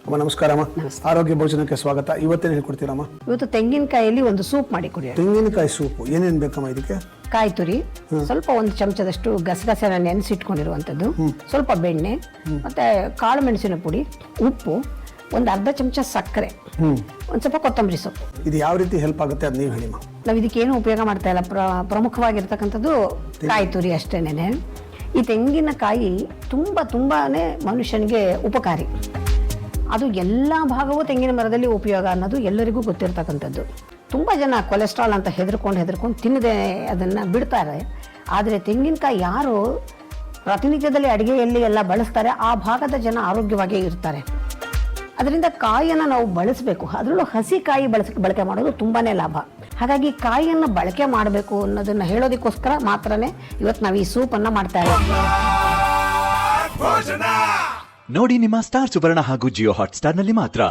ಅಮ್ಮ ನಮಸ್ಕಾರ ಅಮ್ಮ. ಆರೋಗ್ಯ ಭೋಜನಕ್ಕೆ ಸ್ವಾಗತ. ಇವತ್ತೇನು ಹೇಳ್ಕೊಡ್ತೀರಮ್ಮ? ಇವತ್ತು ತೆಂಗಿನಕಾಯಲ್ಲಿ ಒಂದು ಸೂಪ್ ಮಾಡಿ ಕುಡಿಯೋಣ. ತೆಂಗಿನಕಾಯಿ ಸೂಪು ಏನೇನು ಬೇಕಮ್ಮ ಇದಕ್ಕೆ? ಕಾಯಿ ತುರಿ, ಸ್ವಲ್ಪ ಒಂದು ಚಮಚದಷ್ಟು ಗಸಗಸೆನ ನೆನೆಸಿಟ್ಕೊಂಡಿರುವಂಥದ್ದು, ಸ್ವಲ್ಪ ಬೆಣ್ಣೆ, ಮತ್ತೆ ಕಾಳು ಮೆಣಸಿನ ಪುಡಿ, ಉಪ್ಪು, ಒಂದು ಅರ್ಧ ಚಮಚ ಸಕ್ಕರೆ, ಒಂದು ಸ್ವಲ್ಪ ಕೊತ್ತಂಬರಿ ಸೊಪ್ಪು. ಇದು ಯಾವ ರೀತಿ ಹೆಲ್ಪ್ ಆಗುತ್ತೆ ಅದು ನೀವು ಹೇಳಿಮ್ಮ. ನಾವು ಇದಕ್ಕೇನು ಉಪಯೋಗ ಮಾಡ್ತಾ ಇಲ್ಲ. ಪ್ರಮುಖವಾಗಿರ್ತಕ್ಕಂಥದ್ದು ಕಾಯಿ ತುರಿ ಅಷ್ಟೇನೆ. ಈ ತೆಂಗಿನಕಾಯಿ ತುಂಬಾನೇ ಮನುಷ್ಯನಿಗೆ ಉಪಕಾರಿ. ಅದು ಎಲ್ಲ ಭಾಗವೂ ತೆಂಗಿನ ಮರದಲ್ಲಿ ಉಪಯೋಗ ಅನ್ನೋದು ಎಲ್ಲರಿಗೂ ಗೊತ್ತಿರ್ತಕ್ಕಂಥದ್ದು. ತುಂಬ ಜನ ಕೊಲೆಸ್ಟ್ರಾಲ್ ಅಂತ ಹೆದರ್ಕೊಂಡು ತಿನ್ನದೆ ಅದನ್ನು ಬಿಡ್ತಾರೆ. ಆದರೆ ತೆಂಗಿನಕಾಯಿ ಯಾರು ಪ್ರತಿನಿತ್ಯದಲ್ಲಿ ಅಡುಗೆಯಲ್ಲಿ ಎಲ್ಲ ಬಳಸ್ತಾರೆ ಆ ಭಾಗದ ಜನ ಆರೋಗ್ಯವಾಗಿ ಇರ್ತಾರೆ. ಅದರಿಂದ ಕಾಯಿಯನ್ನು ನಾವು ಬಳಸಬೇಕು. ಅದರಲ್ಲೂ ಹಸಿ ಕಾಯಿ ಬಳಕೆ ಮಾಡೋದು ತುಂಬಾ ಲಾಭ. ಹಾಗಾಗಿ ಕಾಯಿಯನ್ನು ಬಳಕೆ ಮಾಡಬೇಕು ಅನ್ನೋದನ್ನು ಹೇಳೋದಕ್ಕೋಸ್ಕರ ಮಾತ್ರನೇ ಇವತ್ತು ನಾವು ಈ ಸೂಪನ್ನು ಮಾಡ್ತಾ ಇದ್ದೀವಿ. ನೋಡಿ ನಿಮ್ಮ ಸ್ಟಾರ್ ಸುವರ್ಣ ಹಾಗೂ ಜಿಯೋ ಹಾಟ್ ಸ್ಟಾರ್ ನಲ್ಲಿ ಮಾತ್ರ.